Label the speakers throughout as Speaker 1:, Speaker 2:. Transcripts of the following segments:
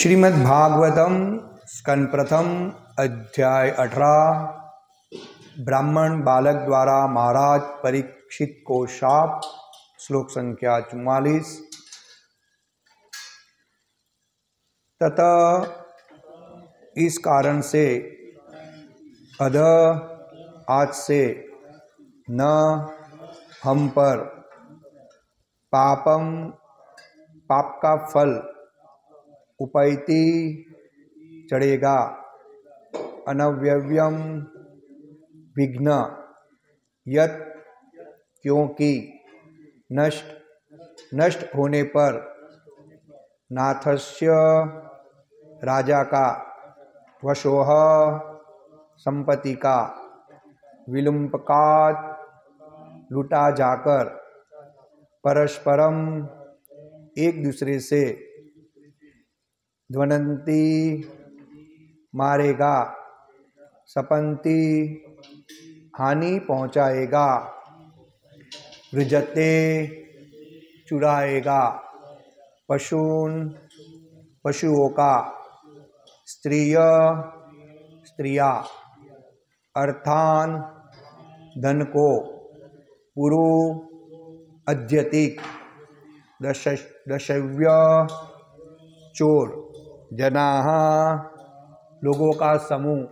Speaker 1: श्रीमद् भागवतम स्कंद प्रथम अध्याय 18। ब्राह्मण बालक द्वारा महाराज परीक्षित को शाप। श्लोक संख्या 44। ततः इस कारण से अध आज से न हम पर पाप का फल उपैति चढ़ेगा। अनव्यव्यम विघ्न यत क्योंकि नष्ट होने पर नाथस्य राजा का वशोह संपत्ति का विलुम्पकात लुटा जाकर परस्परम एक दूसरे से ध्वनंती मारेगा, सपंती हानि पहुँचाएगा, वृजते चुराएगा, पशुओं का, स्त्रिया अर्थान धन को, पुरु अध्यतिक दशव्य चोर जनाः लोगों का समूह।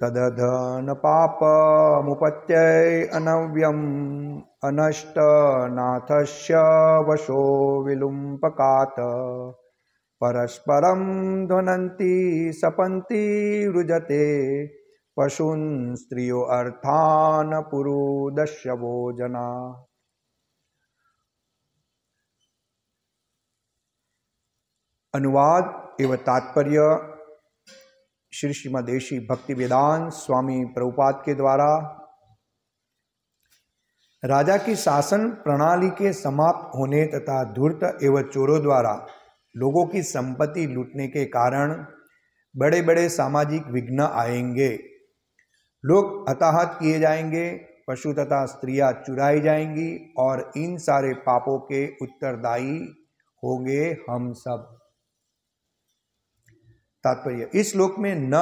Speaker 1: तदधन पापमुपत्यै अनव्यम अनष्ट नाथस्य वशो विलुम्पकात् परस्परं ध्वनन्ति सपन्ति रुजते पशून् स्त्रियो अर्थान पुरुदश्यवो जना। अनुवाद एवं तात्पर्य श्री श्रीमदेशी भक्ति वेदांत स्वामी प्रभुपाद के द्वारा। राजा की शासन प्रणाली के समाप्त होने तथा धूर्त एवं चोरों द्वारा लोगों की संपत्ति लूटने के कारण बड़े बड़े सामाजिक विघ्न आएंगे। लोग हताहत किए जाएंगे, पशु तथा स्त्रियां चुराई जाएंगी और इन सारे पापों के उत्तरदायी होंगे हम सब। तात्पर्य, इस श्लोक में न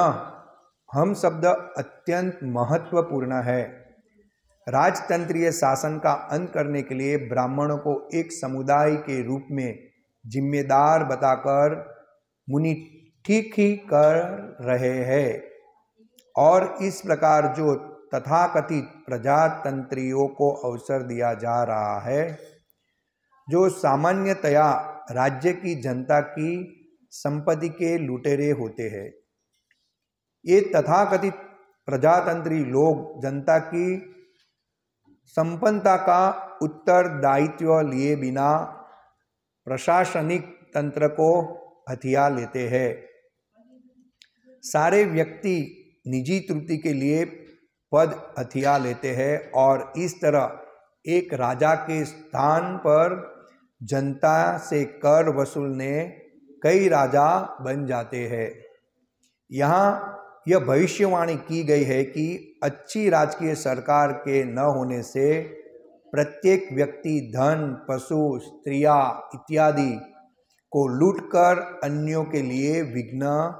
Speaker 1: हम शब्द अत्यंत महत्वपूर्ण है। राजतंत्रीय शासन का अंत करने के लिए ब्राह्मणों को एक समुदाय के रूप में जिम्मेदार बताकर मुनि ठीक ही कर रहे हैं और इस प्रकार जो तथाकथित प्रजातंत्रियों को अवसर दिया जा रहा है, जो सामान्यतया राज्य की जनता की संपत्ति के लुटेरे होते हैं। ये तथाकथित प्रजातंत्री लोग जनता की संपन्नता का उत्तरदायित्व लिए बिना प्रशासनिक तंत्र को हथिया लेते हैं। सारे व्यक्ति निजी तृप्ति के लिए पद हथिया लेते हैं और इस तरह एक राजा के स्थान पर जनता से कर वसूलने कई राजा बन जाते हैं। यहाँ यह भविष्यवाणी की गई है कि अच्छी राजकीय सरकार के न होने से प्रत्येक व्यक्ति धन, पशु, स्त्रियां इत्यादि को लूटकर अन्यों के लिए विघ्न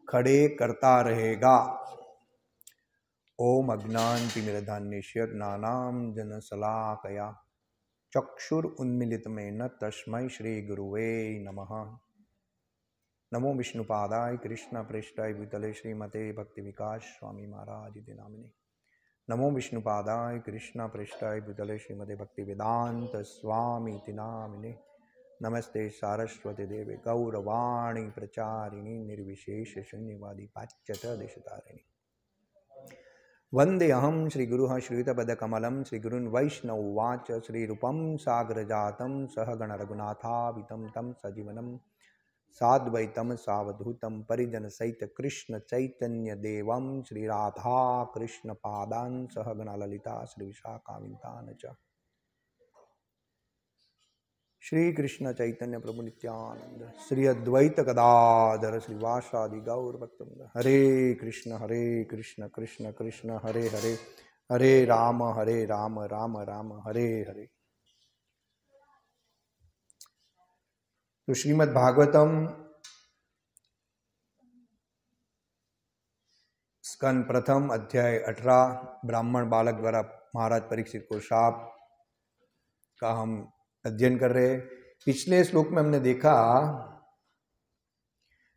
Speaker 1: खड़े करता रहेगा। ओम अज्ञानतिमिरन्धस्य ज्ञानांजनशलाकया चक्षुरुन्मीलितमेन तस्मै श्री गुरुवे नमः। नमो विष्णुपादाय कृष्ण पृष्ठाय भूतले श्रीमते भक्ति विकास स्वामी महाराज इति नामिने। नमो विष्णुपादाय कृष्ण पृष्ठाय भूतले श्रीमते भक्ति वेदांत स्वामी इति नामिने। नमस्ते सारस्वती देवे गौरवाणी प्रचारिणी निर्विशेष शून्यवादी पाश्चात्य देशतारिणी। वंदे अहम श्रीगुरुः श्रीयुतपदकमलं श्रीगुरुन् वैष्णववाच श्रीरूपं साग्रजातं सहगण रघुनाथावितं तं सजीवनं साद्वैतम सावधूतम परिजन सहित कृष्ण चैतन्य देवम श्री राधा कृष्ण पादान सहगणा ललिता श्री विशाखावितान च श्री कृष्ण चैतन्य प्रभु नित्यानंद श्री अद्वैत गदाधर श्रीवासादि गौर भक्तवृंद। हरे कृष्ण कृष्ण कृष्ण हरे हरे, हरे राम राम राम हरे हरे। तो श्रीमद् भागवतम स्कंद प्रथम अध्याय 18 ब्राह्मण बालक द्वारा महाराज परीक्षित को शाप का हम अध्ययन कर रहे हैं। पिछले श्लोक में हमने देखा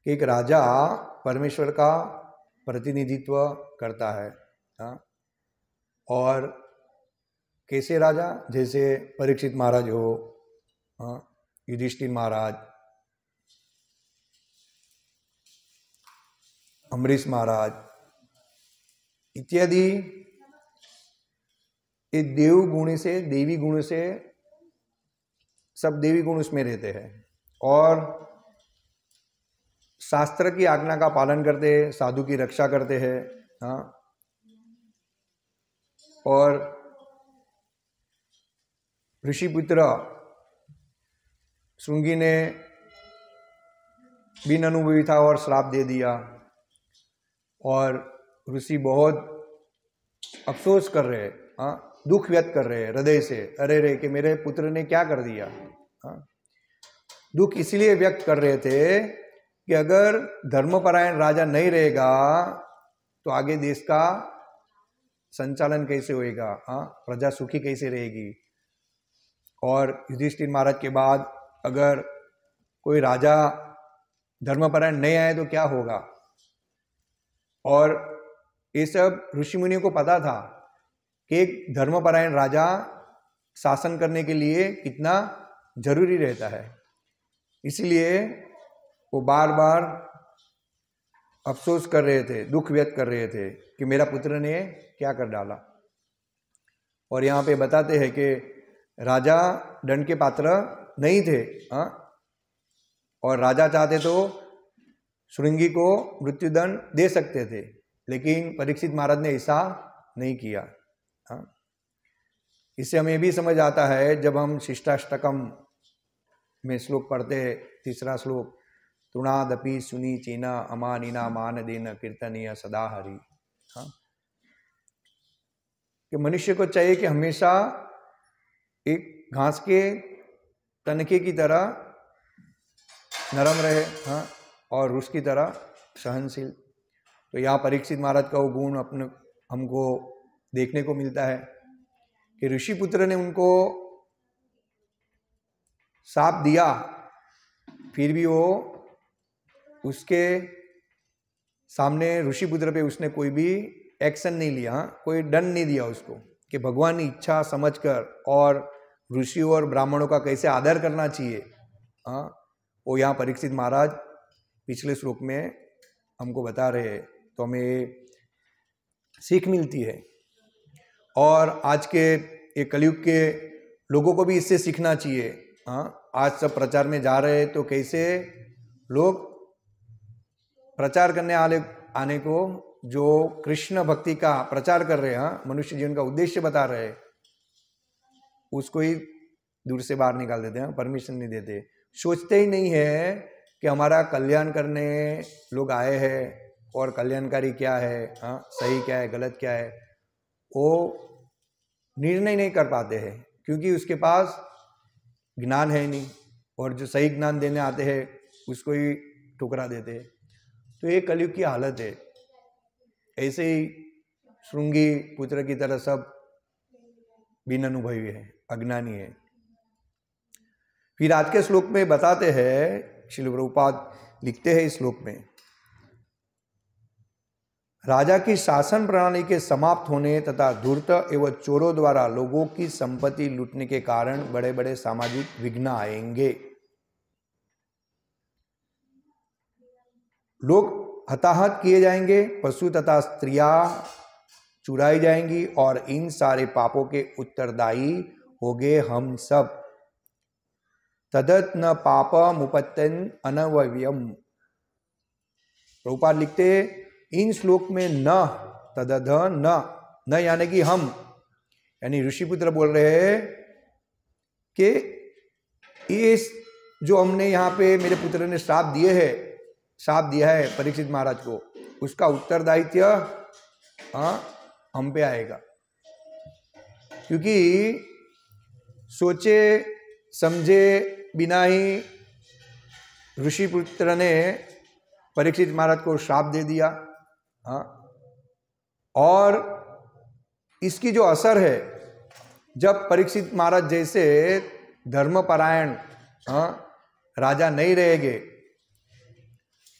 Speaker 1: कि एक राजा परमेश्वर का प्रतिनिधित्व करता है, और कैसे राजा, जैसे परीक्षित महाराज हो, युधिष्ठिर महाराज, अम्बरीश महाराज इत्यादि, ये देव गुण से, देवी गुण से, सब देवी गुण उसमें रहते हैं और शास्त्र की आज्ञा का पालन करते हैं, साधु की रक्षा करते हैं। और ऋषिपुत्र श्रृंगी ने बिन अनुभवी था और श्राप दे दिया, और ऋषि बहुत अफसोस कर रहे हैं, दुख व्यक्त कर रहे हैं हृदय से, अरे रे कि मेरे पुत्र ने क्या कर दिया। दुख इसलिए व्यक्त कर रहे थे कि अगर धर्मपरायण राजा नहीं रहेगा तो आगे देश का संचालन कैसे होएगा, प्रजा सुखी कैसे रहेगी। और युधिष्ठिर महाराज के बाद अगर कोई राजा धर्मपरायण नहीं आए तो क्या होगा। और ये सब ऋषि मुनियों को पता था कि एक धर्मपरायण राजा शासन करने के लिए कितना जरूरी रहता है, इसलिए वो बार बार अफसोस कर रहे थे, दुख व्यक्त कर रहे थे कि मेरा पुत्र ने क्या कर डाला। और यहाँ पे बताते हैं कि राजा दंड के पात्र नहीं थे, और राजा चाहते तो श्रृंगी को मृत्युदंड दे सकते थे, लेकिन परीक्षित महाराज ने ऐसा नहीं किया। इससे हमें भी समझ आता है, जब हम शिष्टाष्टकम में श्लोक पढ़ते हैं, तीसरा श्लोक, तृणादपि सुनी चीना अमानिना मान देन कीर्तनीय सदा हरि, कि मनुष्य को चाहिए कि हमेशा एक घास के तनके की तरह नरम रहे, और उसकी तरह सहनशील। तो यहाँ परीक्षित महाराज का वो गुण अपने हमको देखने को मिलता है कि ऋषिपुत्र ने उनको शाप दिया, फिर भी वो उसके सामने ऋषिपुत्र पे उसने कोई भी एक्शन नहीं लिया, कोई दंड नहीं दिया उसको, कि भगवान की इच्छा समझकर और ऋषि और ब्राह्मणों का कैसे आदर करना चाहिए, वो यहाँ परीक्षित महाराज पिछले श्लोक में हमको बता रहे हैं। तो हमें सीख मिलती है, और आज के ये कलयुग के लोगों को भी इससे सीखना चाहिए। आज सब प्रचार में जा रहे हैं, तो कैसे लोग प्रचार करने आने को, जो कृष्ण भक्ति का प्रचार कर रहे हैं, मनुष्य जीवन का उद्देश्य बता रहे हैं, उसको ही दूर से बाहर निकाल देते हैं, परमिशन नहीं देते। सोचते ही नहीं है कि हमारा कल्याण करने लोग आए हैं, और कल्याणकारी क्या है, सही क्या है, गलत क्या है, वो निर्णय नहीं कर पाते हैं, क्योंकि उसके पास ज्ञान है नहीं, और जो सही ज्ञान देने आते हैं उसको ही ठुकरा देते हैं। तो ये कलयुग की हालत है। ऐसे ही श्रृंगी पुत्र की तरह सब बिन अनुभवी है, अज्ञानी है। फिर आज के श्लोक में बताते हैं, श्रील प्रभुपाद लिखते हैं इस श्लोक में, राजा की शासन प्रणाली के समाप्त होने तथा धूर्त एवं चोरों द्वारा लोगों की संपत्ति लूटने के कारण बड़े बड़े सामाजिक विघ्न आएंगे। लोग हताहत किए जाएंगे, पशु तथा स्त्रियां चुराई जाएंगी, और इन सारे पापों के उत्तरदायी होंगे हम सब। तदत न पापमुपत्यन अनवयम। प्रभुपाद लिखते, इन श्लोक में न तदध न यानी कि हम, यानी ऋषिपुत्र बोल रहे हैं कि इस जो हमने यहाँ पे मेरे पुत्र ने श्राप दिया है परीक्षित महाराज को, उसका उत्तरदायित्व हम पे आएगा। क्योंकि सोचे समझे बिना ही ऋषि पुत्र ने परीक्षित महाराज को श्राप दे दिया। हाँ, और इसकी जो असर है, जब परीक्षित महाराज जैसे धर्मपरायण राजा नहीं रहेंगे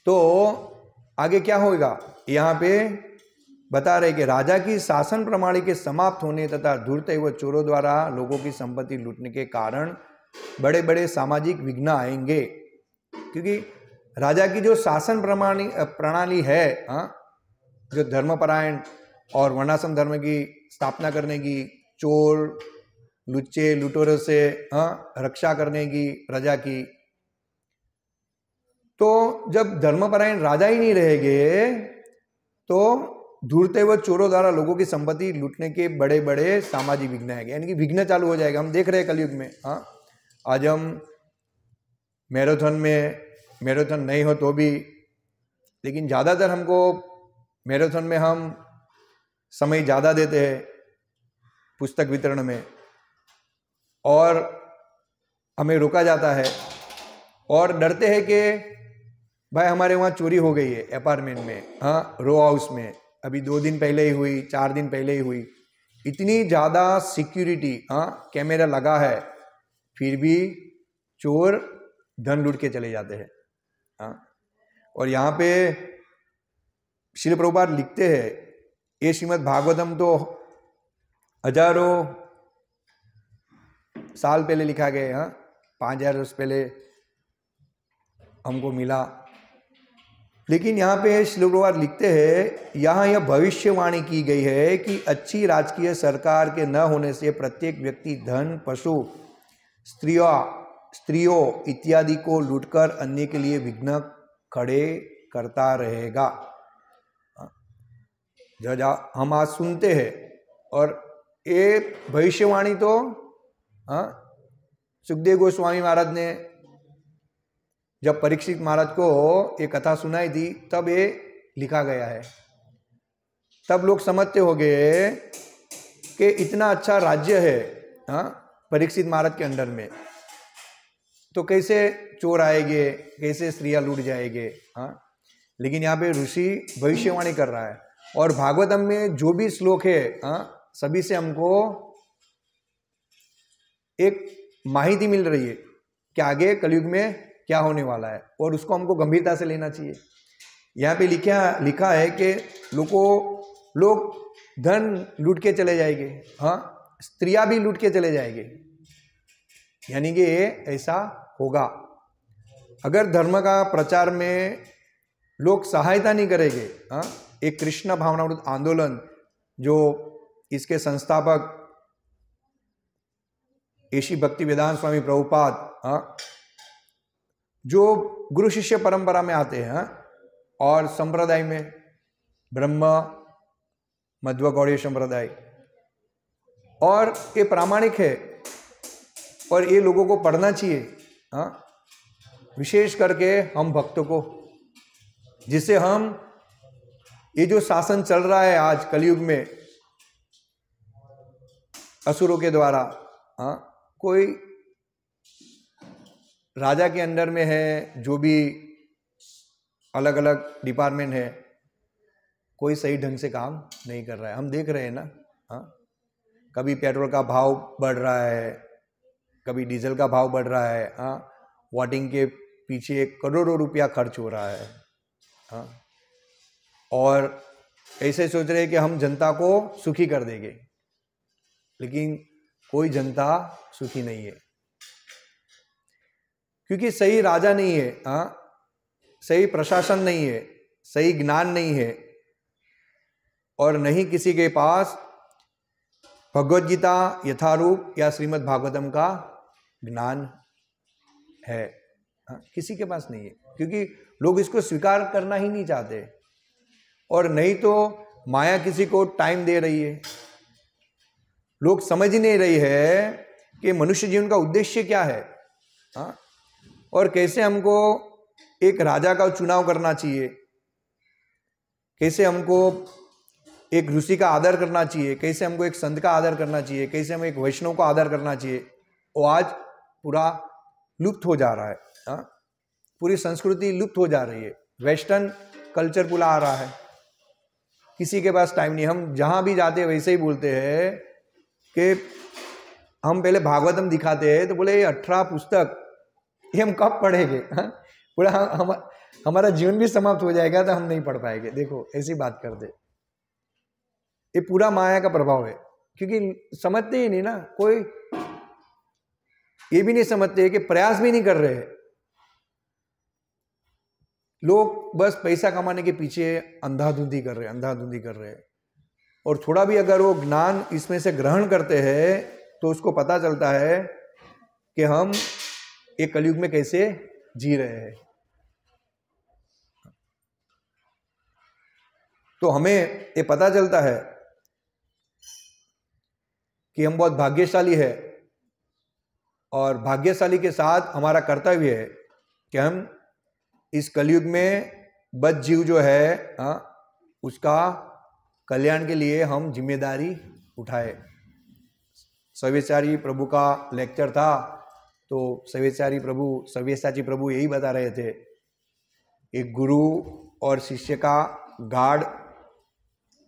Speaker 1: तो आगे क्या होगा। यहाँ पे बता रहे कि राजा की शासन प्रणाली के समाप्त होने तथा धूर्त व चोरों द्वारा लोगों की संपत्ति लूटने के कारण बड़े बड़े सामाजिक विघ्न आएंगे। क्योंकि राजा की जो शासन प्रणाली है, जो धर्मपरायण और वर्णाश्रम धर्म की स्थापना करने की, चोर लुच्चे लुटोरों से रक्षा करने की प्रजा की, तो जब धर्मपरायण राजा ही नहीं रहेंगे तो धूर्त व चोरों द्वारा लोगों की संपत्ति लूटने के बड़े बड़े सामाजिक विघ्न आएंगे, यानी कि विघ्न चालू हो जाएगा। हम देख रहे हैं कलयुग में। आज हम मैराथन नहीं हो तो भी, लेकिन ज़्यादातर हमको मैराथन में हम समय ज़्यादा देते हैं पुस्तक वितरण में, और हमें रोका जाता है और डरते हैं कि भाई हमारे वहाँ चोरी हो गई है अपार्टमेंट में, रो हाउस में, अभी 2 दिन पहले ही हुई, 4 दिन पहले ही हुई। इतनी ज़्यादा सिक्योरिटी, कैमरा लगा है, फिर भी चोर धन लूट के चले जाते हैं। और यहाँ पे श्रील प्रभुपाद लिखते हैं, ये श्रीमद् भागवतम तो हजारों साल पहले लिखा गया, 5000 वर्ष पहले हमको मिला, लेकिन यहाँ पे श्रील प्रभुपाद लिखते हैं, यहाँ यह भविष्यवाणी की गई है कि अच्छी राजकीय सरकार के न होने से प्रत्येक व्यक्ति धन, पशु, स्त्रियों इत्यादि को लूटकर अन्य के लिए विघ्न खड़े करता रहेगा। जो हम आज सुनते हैं, और ये भविष्यवाणी तो सुखदेव गोस्वामी महाराज ने जब परीक्षित महाराज को ये कथा सुनाई थी तब ये लिखा गया है। तब लोग समझते हो गए कि इतना अच्छा राज्य है परीक्षित महाराज के अंडर में, तो कैसे चोर आएंगे, कैसे स्त्रियां लूट जाएंगे। लेकिन यहाँ पे ऋषि भविष्यवाणी कर रहा है, और भागवतम में जो भी श्लोक है सभी से हमको एक माहिती मिल रही है कि आगे कलयुग में क्या होने वाला है, और उसको हमको गंभीरता से लेना चाहिए। यहाँ पे लिखा है कि लोग धन लूट के चले जाएंगे, स्त्रियां भी लूट के चले जाएंगे, यानी कि ये ऐसा होगा। अगर धर्म का प्रचार में लोग सहायता नहीं करेंगे, एक कृष्ण भावनामृत आंदोलन जो इसके संस्थापक ऐशी भक्ति वेदांत स्वामी प्रभुपाद जो गुरु शिष्य परंपरा में आते हैं, और संप्रदाय में ब्रह्म मध्व गौड़ीय संप्रदाय, और ये प्रामाणिक है और ये लोगों को पढ़ना चाहिए, विशेष करके हम भक्तों को, जिससे हम ये जो शासन चल रहा है आज कलयुग में असुरों के द्वारा, कोई राजा के अंडर में है, जो भी अलग अलग डिपार्टमेंट है, कोई सही ढंग से काम नहीं कर रहा है। हम देख रहे हैं ना, कभी पेट्रोल का भाव बढ़ रहा है, कभी डीजल का भाव बढ़ रहा है, वोटिंग के पीछे करोड़ों रुपया खर्च हो रहा है, और ऐसे सोच रहे हैं कि हम जनता को सुखी कर देंगे, लेकिन कोई जनता सुखी नहीं है, क्योंकि सही राजा नहीं है, सही प्रशासन नहीं है, सही ज्ञान नहीं है, और नहीं किसी के पास भगवद गीता यथारूप या श्रीमद् भागवतम का ज्ञान है, किसी के पास नहीं है, क्योंकि लोग इसको स्वीकार करना ही नहीं चाहते, और नहीं तो माया किसी को टाइम दे रही है। लोग समझ ही नहीं रही है कि मनुष्य जीवन का उद्देश्य क्या है, और कैसे हमको एक राजा का चुनाव करना चाहिए, कैसे हमको एक ऋषि का आदर करना चाहिए, कैसे हमको एक संत का आदर करना चाहिए, कैसे हम एक वैष्णव का आदर करना चाहिए, वो आज पूरा लुप्त हो जा रहा है। पूरी संस्कृति लुप्त हो जा रही है, वेस्टर्न कल्चर पूरा आ रहा है, किसी के पास टाइम नहीं। हम जहां भी जाते हैं वैसे ही बोलते हैं कि हम पहले भागवतम दिखाते हैं तो बोले ये 18 पुस्तक ये हम कब पढ़ेंगे, पूरा हमारा जीवन भी समाप्त हो जाएगा तो हम नहीं पढ़ पाएंगे। देखो ऐसी बात करते, ये पूरा माया का प्रभाव है, क्योंकि समझते ही नहीं ना, कोई ये भी नहीं समझते कि प्रयास भी नहीं कर रहे हैं लोग, बस पैसा कमाने के पीछे अंधाधुंधी कर रहे हैं। और थोड़ा भी अगर वो ज्ञान इसमें से ग्रहण करते हैं तो उसको पता चलता है कि हम एक कलयुग में कैसे जी रहे हैं। तो हमें ये पता चलता है कि हम बहुत भाग्यशाली है, और भाग्यशाली के साथ हमारा कर्तव्य है कि हम इस कलयुग में बद्ध जीव जो है उसका कल्याण के लिए हम जिम्मेदारी उठाए। सव्यसाची प्रभु का लेक्चर था, तो सव्यसाची प्रभु यही बता रहे थे, एक गुरु और शिष्य का गाढ़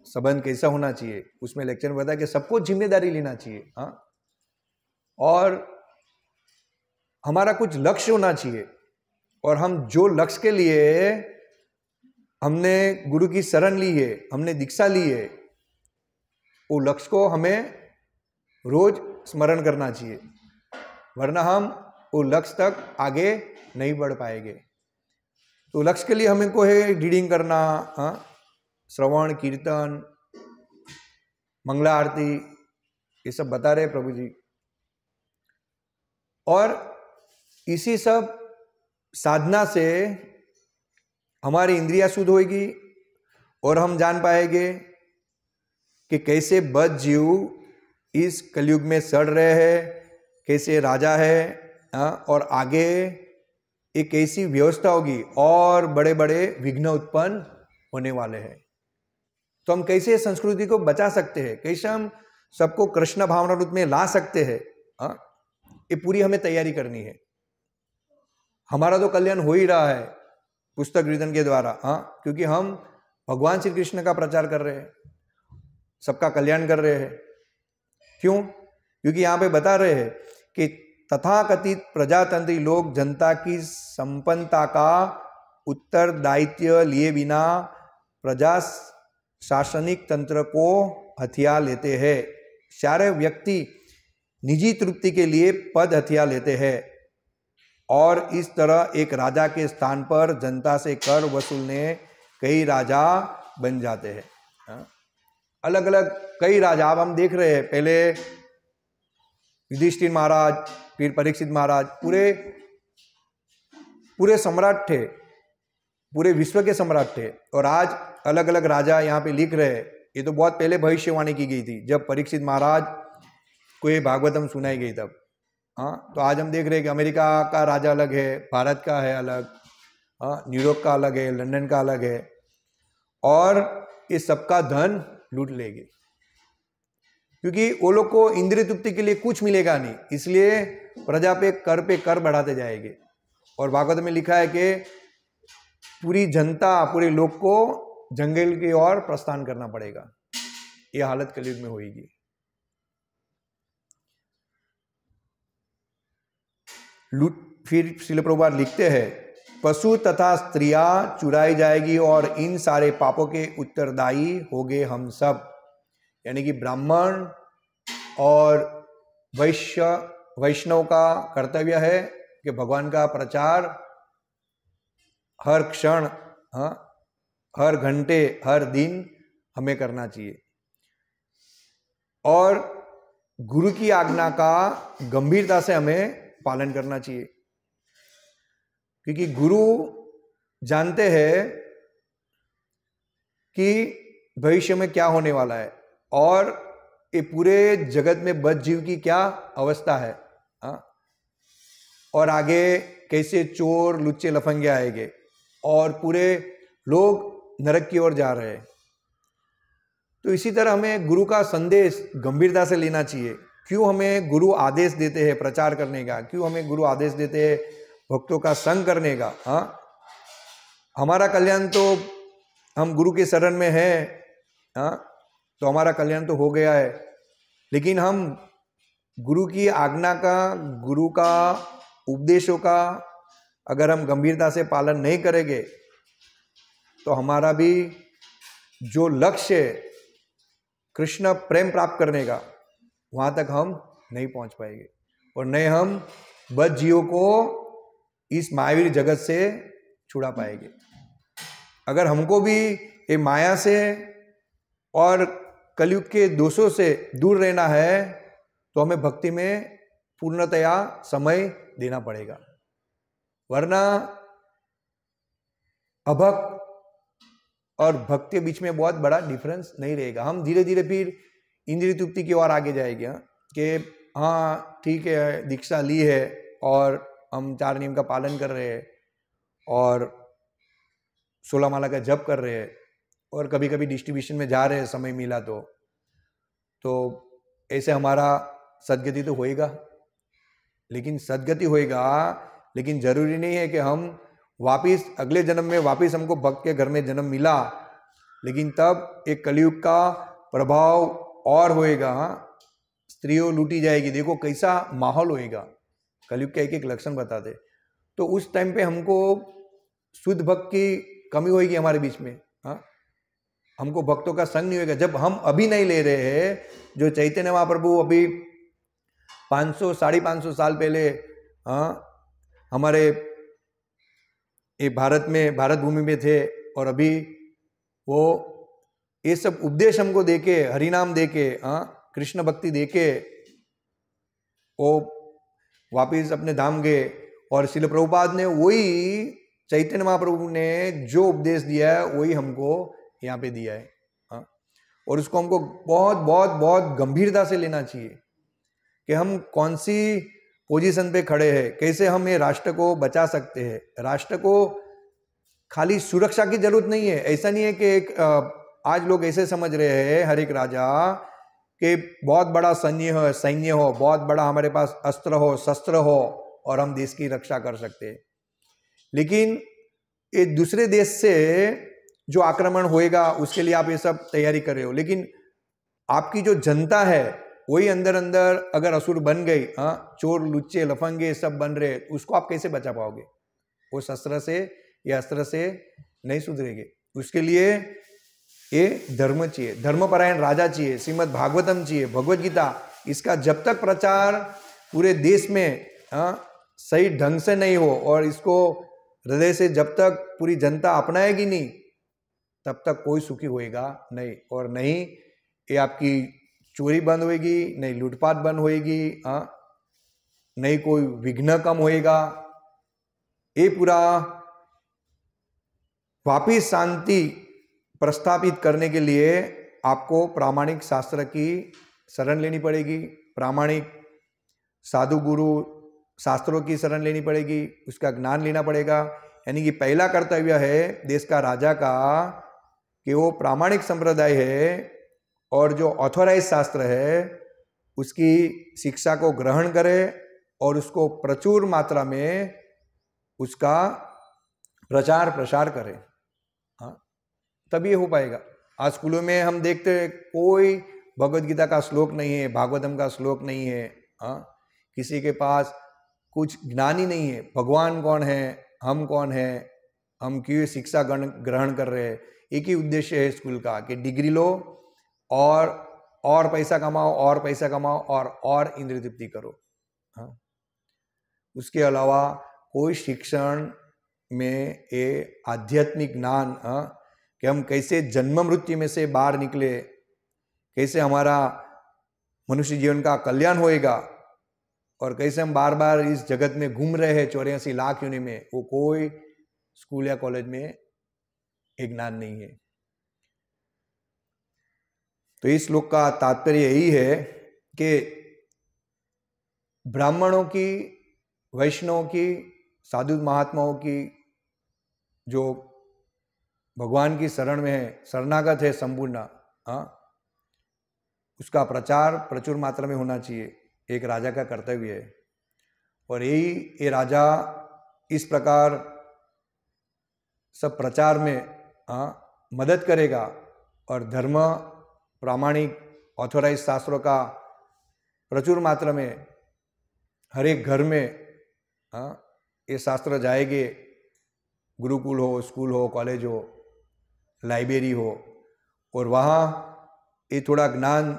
Speaker 1: संबंध कैसा होना चाहिए। उसमें लेक्चर में बताया कि सबको जिम्मेदारी लेना चाहिए, और हमारा कुछ लक्ष्य होना चाहिए, और हम जो लक्ष्य के लिए हमने गुरु की शरण ली है, हमने दीक्षा ली है, वो लक्ष्य को हमें रोज स्मरण करना चाहिए, वरना हम वो लक्ष्य तक आगे नहीं बढ़ पाएंगे। तो लक्ष्य के लिए हमको है रीडिंग करना, श्रवण कीर्तन मंगला आरती, ये सब बता रहे प्रभु जी। और इसी सब साधना से हमारी इंद्रियां शुद्ध होगी, और हम जान पाएंगे कि कैसे बद्ध जीव इस कलयुग में सड़ रहे हैं, कैसे राजा है, और आगे एक ऐसी व्यवस्था होगी और बड़े बड़े विघ्न उत्पन्न होने वाले हैं। तो हम कैसे संस्कृति को बचा सकते हैं, कैसे हम सबको कृष्ण भावना रूप में ला सकते हैं, ये पूरी हमें तैयारी करनी है। हमारा तो कल्याण हो ही रहा है पुस्तक रीडन के द्वारा, क्योंकि हम भगवान श्री कृष्ण का प्रचार कर रहे हैं, सबका कल्याण कर रहे हैं। क्यों? क्योंकि यहाँ पे बता रहे हैं कि तथाकथित प्रजातंत्री लोग जनता की संपन्नता का उत्तरदायित्व लिए बिना प्रजा शासनिक तंत्र को हथियार लेते हैं। सारे व्यक्ति निजी तृप्ति के लिए पद हथियार लेते हैं, और इस तरह एक राजा के स्थान पर जनता से कर वसूलने कई राजा बन जाते हैं। अलग अलग कई राजा अब हम देख रहे हैं, पहले युधिष्ठिर महाराज, फिर परीक्षित महाराज, पूरे सम्राट थे, पूरे विश्व के सम्राट थे। और आज अलग अलग राजा यहाँ पे लिख रहे हैं। ये तो बहुत पहले भविष्यवाणी की गई थी, जब परीक्षित महाराज को ये भागवतम सुनाई गई तब। तो आज हम देख रहे हैं कि अमेरिका का राजा अलग है, भारत का है अलग, न्यूयॉर्क का अलग है, लंदन का अलग है, और ये सबका धन लूट लेंगे, क्योंकि वो लोग को इंद्रिय तृप्ति के लिए कुछ मिलेगा नहीं, इसलिए प्रजा पे कर बढ़ाते जाएंगे। और भागवत में लिखा है कि पूरी जनता, पूरे लोग को जंगल की ओर प्रस्थान करना पड़ेगा। ये हालत कलयुग में होगी। फिर श्रील प्रभुपाद लिखते हैं, पशु तथा स्त्रियां चुराई जाएगी और इन सारे पापों के उत्तरदायी होंगे हम सब। यानी कि ब्राह्मण और वैष्णव का कर्तव्य है कि भगवान का प्रचार हर क्षण, हर घंटे, हर दिन हमें करना चाहिए, और गुरु की आज्ञा का गंभीरता से हमें पालन करना चाहिए, क्योंकि गुरु जानते हैं कि भविष्य में क्या होने वाला है, और ये पूरे जगत में बद्ध जीव की क्या अवस्था है, और आगे कैसे चोर लुच्चे लफंगे आएंगे, और पूरे लोग नरक की ओर जा रहे हैं। तो इसी तरह हमें गुरु का संदेश गंभीरता से लेना चाहिए। क्यों हमें गुरु आदेश देते हैं प्रचार करने का, क्यों हमें गुरु आदेश देते हैं भक्तों का संग करने का। हाँ, हमारा कल्याण तो, हम गुरु के शरण में हैं, हाँ, तो हमारा कल्याण तो हो गया है, लेकिन हम गुरु की आज्ञा का, गुरु का उपदेशों का अगर हम गंभीरता से पालन नहीं करेंगे तो हमारा भी जो लक्ष्य है कृष्ण प्रेम प्राप्त करने का, वहां तक हम नहीं पहुंच पाएंगे, और न हम बद्ध जीवों को इस मायावी जगत से छुड़ा पाएंगे। अगर हमको भी ये माया से और कलयुग के दोषों से दूर रहना है तो हमें भक्ति में पूर्णतया समय देना पड़ेगा, वरना अभक्त और भक्ति के बीच में बहुत बड़ा डिफरेंस नहीं रहेगा। हम धीरे धीरे फिर इंद्रिय तृप्ति की ओर आगे जाएंगे, कि हाँ ठीक है, दीक्षा ली है और हम 4 नियम का पालन कर रहे हैं और 16 माला का जप कर रहे हैं और कभी कभी डिस्ट्रीब्यूशन में जा रहे हैं समय मिला तो ऐसे हमारा सदगति तो होएगा, लेकिन सदगति होएगा, लेकिन जरूरी नहीं है कि हम वापिस अगले जन्म में वापिस हमको भक्त के घर में जन्म मिला, लेकिन तब एक कलयुग का प्रभाव और होएगा। स्त्रियों लूटी जाएगी, देखो कैसा माहौल होएगा, कलयुग के एक एक लक्षण बताते। तो उस टाइम पे हमको शुद्ध भक्त की कमी होएगी हमारे बीच में। हाँ, हमको भक्तों का संग नहीं होगा जब हम अभी नहीं ले रहे हैं। जो चैतन्य महाप्रभु अभी 500 550 साल पहले हमारे ये भारत में, भारत भूमि में थे, और अभी वो ये सब उपदेश हमको देके, हरिनाम देके, कृष्ण भक्ति देके वो वापिस अपने धाम गए। और शिल प्रभुपाद ने वही, चैतन्य महाप्रभु ने जो उपदेश दिया है वही हमको यहाँ पे दिया है। हाँ, और उसको हमको बहुत बहुत बहुत गंभीरता से लेना चाहिए कि हम कौन सी पोजीशन पे खड़े हैं, कैसे हम ये राष्ट्र को बचा सकते हैं। राष्ट्र को खाली सुरक्षा की जरूरत नहीं है। ऐसा नहीं है कि आज लोग ऐसे समझ रहे हैं हर एक राजा कि बहुत बड़ा सैन्य हो, बहुत बड़ा हमारे पास अस्त्र हो, शस्त्र हो और हम देश की रक्षा कर सकते हैं। लेकिन ये दूसरे देश से जो आक्रमण होएगा उसके लिए आप ये सब तैयारी कर रहे हो, लेकिन आपकी जो जनता है वही अंदर अंदर अगर असुर बन गई, चोर लुच्चे लफंगे सब बन रहे, उसको आप कैसे बचा पाओगे? वो शस्त्र से या अस्त्र से नहीं सुधरेंगे। उसके लिए ये धर्म चाहिए, धर्मपरायण राजा चाहिए, श्रीमद् भागवतम चाहिए, भगवत गीता। इसका जब तक प्रचार पूरे देश में सही ढंग से नहीं हो और इसको हृदय से जब तक पूरी जनता अपनाएगी नहीं, तब तक कोई सुखी होएगा नहीं। और नहीं ये आपकी चोरी बंद होएगी, नहीं लूटपाट बंद होएगी, नहीं कोई विघ्न कम होएगा। ये पूरा वापिस शांति प्रस्थापित करने के लिए आपको प्रामाणिक शास्त्र की शरण लेनी पड़ेगी, प्रामाणिक साधु गुरु शास्त्रों की शरण लेनी पड़ेगी, उसका ज्ञान लेना पड़ेगा। यानी कि पहला कर्तव्य है देश का राजा का कि वो प्रामाणिक संप्रदाय है और जो ऑथोराइज शास्त्र है उसकी शिक्षा को ग्रहण करे और उसको प्रचुर मात्रा में उसका प्रचार प्रसार करे। हाँ, तभी हो पाएगा। आज स्कूलों में हम देखते हैं कोई भगवत गीता का श्लोक नहीं है, भागवतम का श्लोक नहीं है। हाँ, किसी के पास कुछ ज्ञान ही नहीं है, भगवान कौन है, हम कौन है, हम क्यों शिक्षा ग्रहण कर रहे हैं। एक ही उद्देश्य है स्कूल का कि डिग्री लो और पैसा कमाओ, और पैसा कमाओ और इंद्रिय तृप्ति करो। हाँ, उसके अलावा कोई शिक्षण में ये आध्यात्मिक ज्ञान, कि हम कैसे जन्म मृत्यु में से बाहर निकले, कैसे हमारा मनुष्य जीवन का कल्याण होएगा और कैसे हम बार बार इस जगत में घूम रहे हैं 84 लाख योनि में, वो कोई स्कूल या कॉलेज में एक ज्ञान नहीं है। तो इस श्लोक का तात्पर्य यही है कि ब्राह्मणों की, वैष्णवों की, साधु महात्माओं की जो भगवान की शरण में है, शरणागत है संपूर्ण, उसका प्रचार प्रचुर मात्रा में होना चाहिए, एक राजा का कर्तव्य है। और यही ये राजा इस प्रकार सब प्रचार में मदद करेगा और धर्म प्रामाणिक ऑथोराइज शास्त्रों का प्रचुर मात्रा में हर एक घर में ये शास्त्र जाएंगे। गुरुकुल हो, स्कूल हो, कॉलेज हो, लाइब्रेरी हो, और वहाँ ये थोड़ा ज्ञान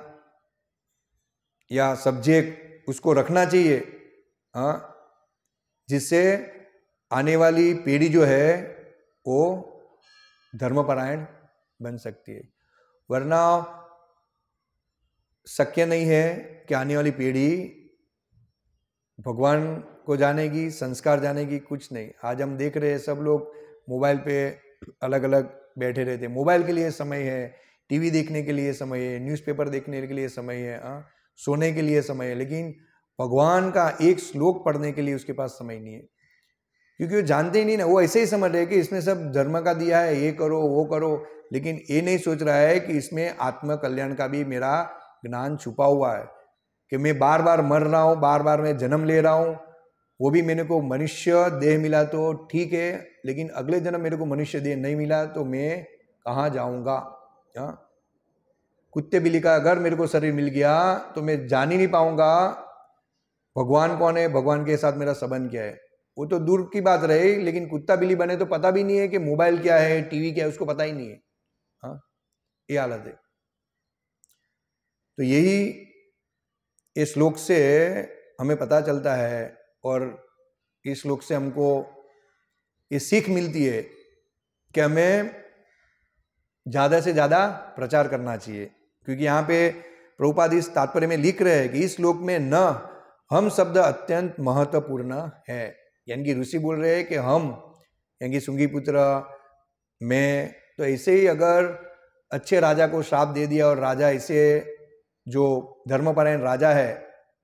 Speaker 1: या सब्जेक्ट उसको रखना चाहिए, जिससे आने वाली पीढ़ी जो है वो धर्मपरायण बन सकती है। वरना शक्य नहीं है कि आने वाली पीढ़ी भगवान को जानेगी, संस्कार जानेगी, कुछ नहीं। आज हम देख रहे हैं सब लोग मोबाइल पे अलग अलग बैठे रहते हैं। मोबाइल के लिए समय है, टीवी देखने के लिए समय है, न्यूज़पेपर देखने के लिए समय है, सोने के लिए समय है, लेकिन भगवान का एक श्लोक पढ़ने के लिए उसके पास समय नहीं है, क्योंकि वो जानते ही नहीं ना। वो ऐसे ही समझ रहे कि इसमें सब धर्म का दिया है, ये करो वो करो, लेकिन ये नहीं सोच रहा है कि इसमें आत्म कल्याण का भी मेरा ज्ञान छुपा हुआ है, कि मैं बार बार मर रहा हूँ, बार बार मैं जन्म ले रहा हूँ। वो भी मेरे को मनुष्य देह मिला तो ठीक है, लेकिन अगले जन्म मेरे को मनुष्य देह नहीं मिला तो मैं कहाँ जाऊँगा। कुत्ते बिल्ली का अगर मेरे को शरीर मिल गया तो मैं जान ही नहीं पाऊंगा भगवान कौन है, भगवान के साथ मेरा संबंध क्या है। वो तो दूर की बात रहे, लेकिन कुत्ता बिल्ली बने तो पता भी नहीं है कि मोबाइल क्या है, टीवी क्या है, उसको पता ही नहीं है। ये हालत है। तो यही इस श्लोक से हमें पता चलता है, और इस श्लोक से हमको ये सीख मिलती है कि हमें ज़्यादा से ज़्यादा प्रचार करना चाहिए। क्योंकि यहाँ पे प्रभुपाद इस तात्पर्य में लिख रहे हैं कि इस श्लोक में न हम शब्द अत्यंत महत्वपूर्ण है। यानी कि ऋषि बोल रहे हैं कि हम, यानी कि शुंगी पुत्र, मैं, तो ऐसे ही अगर अच्छे राजा को श्राप दे दिया और राजा ऐसे जो धर्मपरायण राजा है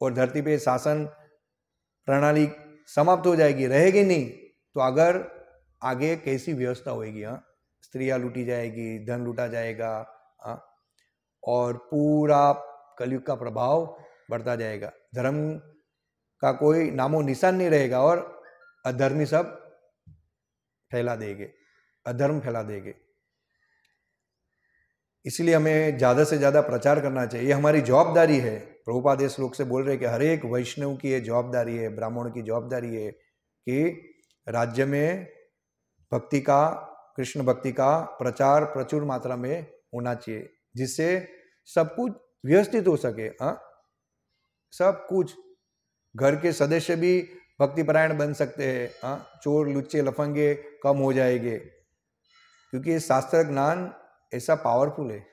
Speaker 1: और धरती पे शासन प्रणाली समाप्त हो जाएगी, रहेगी नहीं, तो अगर आगे कैसी व्यवस्था होगी। स्त्रियां लूटी जाएगी, धन लूटा जाएगा, और पूरा कलयुग का प्रभाव बढ़ता जाएगा। धर्म का कोई नामो निशान नहीं रहेगा और अधर्मी सब फैला देंगे, अधर्म फैला देंगे। इसलिए हमें ज़्यादा से ज़्यादा प्रचार करना चाहिए, ये हमारी जवाबदारी है। प्रभुपाद इस श्लोक से बोल रहे हैं कि हर एक वैष्णव की ये जवाबदारी है, ब्राह्मण की जवाबदारी है कि राज्य में भक्ति का, कृष्ण भक्ति का प्रचार प्रचुर मात्रा में होना चाहिए, जिससे सब कुछ व्यवस्थित हो सके। सब कुछ, घर के सदस्य भी भक्तिपरायण बन सकते हैं, चोर लुच्चे लफंगे कम हो जाएंगे, क्योंकि शास्त्र ज्ञान ऐसा पावरफुल है।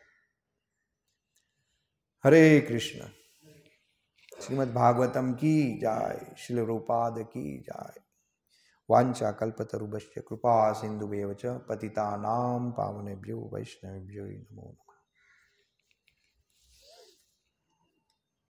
Speaker 1: हरे कृष्ण। श्रीमद् भागवतम की जय, श्रील रूपाद की जय। वांछा कल्पतरुभ्यश्च कृपा सिन्धुभ्येव च पतितानां पावनेभ्यो वैष्णवेभ्यो नमो नमः।